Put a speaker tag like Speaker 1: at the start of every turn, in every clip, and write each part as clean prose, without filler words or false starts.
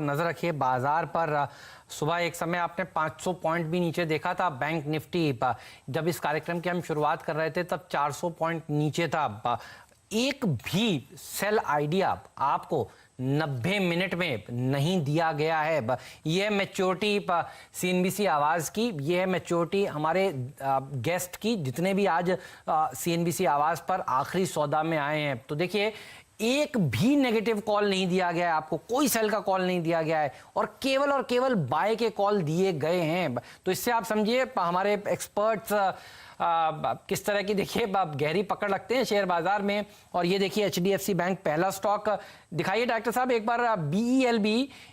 Speaker 1: नजर रखिए बाजार पर। सुबह एक समय आपने 500 पॉइंट भी नीचे देखा था बैंक निफ्टी। जब इस कार्यक्रम की हम शुरुआत कर रहे थे तब 400 पॉइंट नीचे था। एक भी सेल आइडिया आपको 90 मिनट में नहीं दिया गया है। यह मैच्योरिटी सीएनबीसी आवाज की, यह मैच्योरिटी हमारे गेस्ट की, जितने भी आज सीएनबीसी आवाज पर आखिरी सौदा में आए हैं। तो देखिए, एक भी नेगेटिव कॉल नहीं दिया गया है, आपको कोई सेल का कॉल नहीं दिया गया है और केवल बाय के कॉल दिए गए हैं। तो इससे आप समझिए हमारे एक्सपर्ट्स किस तरह की देखिए गहरी पकड़ रखते हैं शेयर बाजार में। और ये देखिए एचडीएफसी बैंक पहला स्टॉक दिखाइए डॉक्टर साहब एक बार।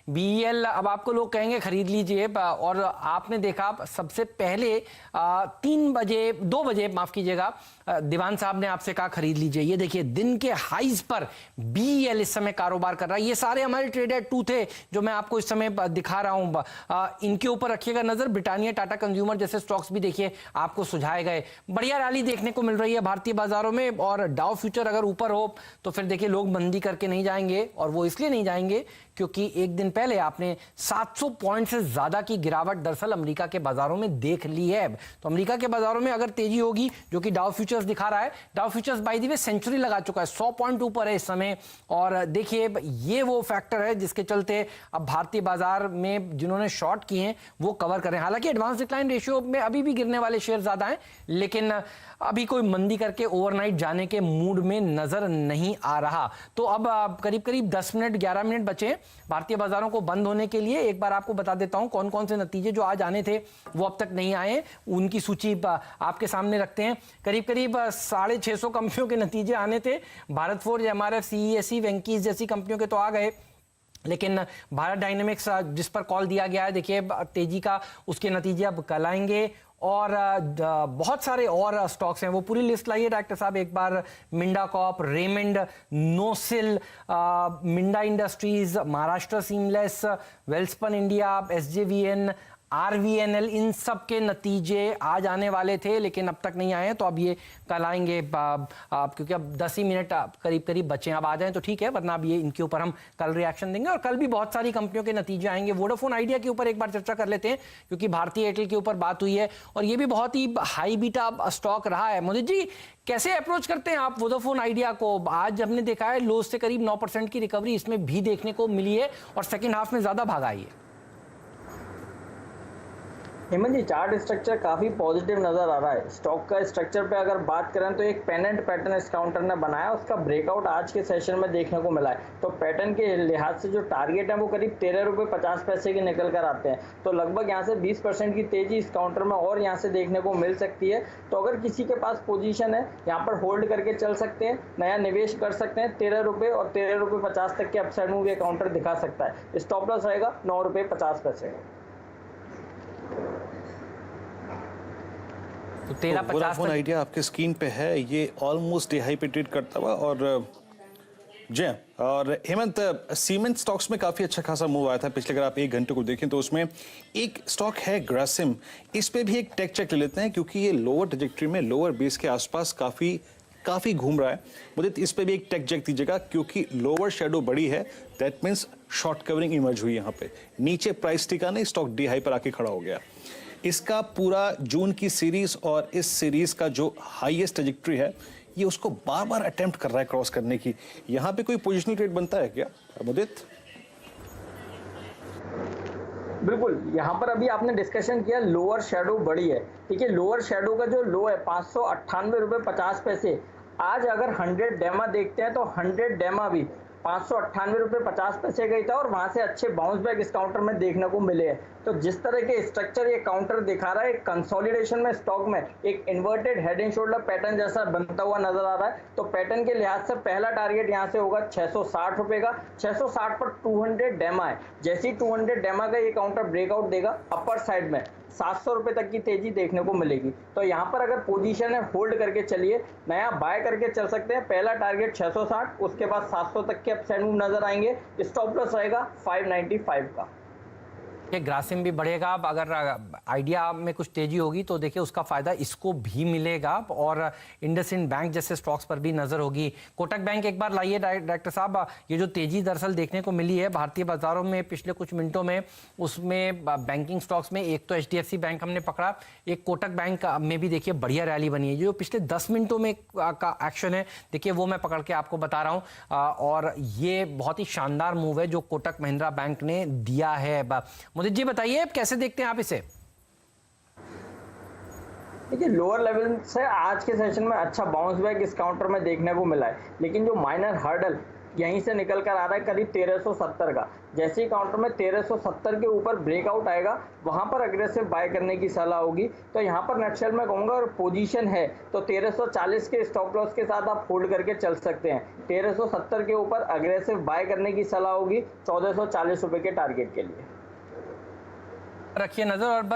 Speaker 1: बीईएल अब आपको लोग कहेंगे खरीद लीजिए, और आपने देखा सबसे पहले 2 बजे माफ कीजिएगा, दीवान साहब ने आपसे कहा खरीद लीजिए। ये देखिए दिन के हाइज पर बीईएल इस समय कारोबार कर रहा है। ये सारे हमारे ट्रेडेड 2 थे जो मैं आपको इस समय दिखा रहा हूं। इनके ऊपर रखिएगा नजर। ब्रिटानिया, टाटा कंज्यूमर जैसे स्टॉक्स भी देखिए आपको सुझाए गए। बढ़िया रैली देखने को मिल रही है भारतीय बाजारों में। और डाउ फ्यूचर अगर ऊपर हो तो फिर देखिए लोग मंदी करके नहीं जाएंगे, और वो इसलिए नहीं जाएंगे क्योंकि एक दिन पहले आपने 700 पॉइंट से ज्यादा की गिरावट दरअसल अमेरिका के बाजारों में देख ली है। तो अमेरिका के बाजारों में अगर तेजी होगी, जो कि डाउ फ्यूचर्स दिखा रहा है, Dow futures by the way century लगा चुका है, 100 पॉइंट ऊपर है इस समय। और देखिए ये वो फैक्टर है जिसके चलते अब भारतीय बाजार में जिन्होंने शॉर्ट किए हैं वो कवर करें। हालांकि एडवांस डिक्लाइन रेशियो में अभी भी गिरने वाले शेयर ज्यादा हैं, लेकिन अभी कोई मंदी करके ओवरनाइट जाने के मूड में नजर नहीं आ रहा। तो अब करीब 10 मिनट 11 मिनट बचे भारतीय बाजारों को बंद होने के लिए। एक बार आपको बता देता हूं कौन कौन से नतीजे जो आज आने थे वो अब तक नहीं आए, उनकी सूची आपके सामने रखते हैं। करीब 650 कंपनियों के नतीजे आने थे। Bharat forge, MRF, CESC, Venky's जैसी कंपनियों के तो आ गए, लेकिन भारत डायनेमिक्स जिस पर कॉल दिया गया है देखिए तेजी का, उसके नतीजे अब कल आएंगे। और बहुत सारे और स्टॉक्स हैं, वो पूरी लिस्ट लाइए डॉक्टर साहब एक बार। Minda corp, Raymond, Nocil, Minda industries, Maharashtra seamless, Welspun India, SJVN, RVNL, इन सब के नतीजे आज आने वाले थे लेकिन अब तक नहीं आए हैं। तो अब ये कल आएंगे क्योंकि अब 10 ही मिनट करीब बचे हैं। अब आ जाएं तो ठीक है, वरना अब ये इनके ऊपर हम कल रिएक्शन देंगे। और कल भी बहुत सारी कंपनियों के नतीजे आएंगे। वोडाफोन आइडिया के ऊपर एक बार चर्चा कर लेते हैं क्योंकि भारतीय एयरटेल के ऊपर बात हुई है और ये भी बहुत ही हाई बीटा स्टॉक रहा है। मोदी जी कैसे अप्रोच करते हैं आप वोडाफोन आइडिया को? आज हमने देखा है लो से करीब 9% की रिकवरी इसमें भी देखने को मिली है और सेकेंड हाफ में ज्यादा भागा आई है।
Speaker 2: हेमंत जी, चार्ट स्ट्रक्चर काफ़ी पॉजिटिव नज़र आ रहा है। स्टॉक का स्ट्रक्चर पे अगर बात करें तो एक पेनेंट पैटर्न इस काउंटर ने बनाया, उसका ब्रेकआउट आज के सेशन में देखने को मिला है। तो पैटर्न के लिहाज से जो टारगेट है वो करीब 13 रुपये 50 पैसे के निकल कर आते हैं। तो लगभग यहाँ से 20% की तेजी इस काउंटर में और यहाँ से देखने को मिल सकती है। तो अगर किसी के पास पोजीशन है यहाँ पर होल्ड करके चल सकते हैं, नया निवेश कर सकते हैं। 13 रुपये और 13 रुपये 50 तक के अपसाइड मूव ये काउंटर दिखा सकता है। स्टॉप लॉस रहेगा 9 रुपये 50 पैसे।
Speaker 1: तो 13.50
Speaker 3: आइडिया आपके स्क्रीन पे है, ये ऑलमोस्ट हाई पे ट्रेड करता हुआ। और जय और हेमंत, सीमेंट स्टॉक्स में काफी अच्छा खासा मूव आया था पिछले, अगर आप 1 घंटे को देखें तो उसमें एक स्टॉक है ग्रासिम, इस पे भी एक टेक चेक ले लेते हैं क्योंकि ये लोअर ट्रैजेक्टरी में लोअर बेस के आसपास काफी घूम रहा है। मुझे इस पे भी एक टेक चेक दीजिएगा क्योंकि लोअर शेडो बड़ी है, that means short covering emerge हुई यहाँ पे। नीचे प्राइस टिका नहीं, स्टॉक डी हाई पर आके खड़ा हो गया। इसका पूरा जून की सीरीज और इस सीरीज का जो हाईएस्ट ट्रैजेक्टरी है ये उसको बार बार अटेम्प्ट कर रहा है क्रॉस करने की। यहां पे कोई पोजिशनल ट्रेड बनता है क्या मुदित?
Speaker 2: बिल्कुल, यहाँ पर अभी आपने डिस्कशन किया लोअर शेडो बड़ी है, ठीक है। लोअर शेडो का जो लो है 598 रुपये 50 पैसे। आज अगर 100 डेमा देखते हैं तो 100 डेमा भी 598 रुपये 50 पैसे गई था और वहां से अच्छे बाउंस बैक इस काउंटर में देखने को मिले हैं। तो जिस तरह के स्ट्रक्चर ये काउंटर दिखा रहा है, कंसोलिडेशन में स्टॉक में एक inverted head and shoulder pattern जैसा बनता हुआ नजर आ रहा है। तो पैटर्न के लिहाज से पहला टारगेट यहाँ से होगा 660 रुपये का। 660 पर 200 डेमा है, जैसे ही 200 डेमा का ये काउंटर ब्रेकआउट देगा अपर साइड में 700 रुपये तक की तेजी देखने को मिलेगी। तो यहाँ पर अगर पोजीशन है होल्ड करके चलिए, नया बाय करके चल सकते हैं। पहला टारगेट 660, उसके बाद 700 तक के अपसाइड मूव नजर आएंगे। स्टॉप लॉस रहेगा 595 का।
Speaker 1: ये ग्रासिम भी बढ़ेगा। अब अगर आइडिया में कुछ तेजी होगी तो देखिए उसका फायदा इसको भी मिलेगा, और इंडसइंड बैंक जैसे स्टॉक्स पर भी नजर होगी। कोटक बैंक एक बार लाइए डायरेक्टर साहब, ये जो तेजी दरअसल देखने को मिली है भारतीय बाजारों में पिछले कुछ मिनटों में, उसमें बैंकिंग स्टॉक्स में एक तो एचडीएफसी बैंक हमने पकड़ा, एक कोटक बैंक में भी देखिए बढ़िया रैली बनी है। जो पिछले 10 मिनटों में का एक्शन है देखिए वो मैं पकड़ के आपको बता रहा हूँ, और ये बहुत ही शानदार मूव है जो कोटक महिंद्रा बैंक ने दिया है। मुदित जी बताइए कैसे देखते हैं आप इसे?
Speaker 2: देखिए लोअर लेवल से आज के सेशन में अच्छा बाउंस बैक इस काउंटर में देखने को मिला है, लेकिन जो माइनर हर्डल यहीं से निकल कर आ रहा है करीब 1370 का। जैसे ही काउंटर में 1370 के ऊपर ब्रेकआउट आएगा वहां पर अग्रेसिव बाय करने की सलाह होगी। तो यहां पर नक्शल में कहूंगा, और पोजीशन है तो 1340 के स्टॉप लॉस के साथ आप होल्ड करके चल सकते हैं। 1370 के ऊपर अग्रेसिव बाय करने की सलाह होगी 1440 रुपए के टारगेट के लिए।
Speaker 1: रखिए नजर। और बस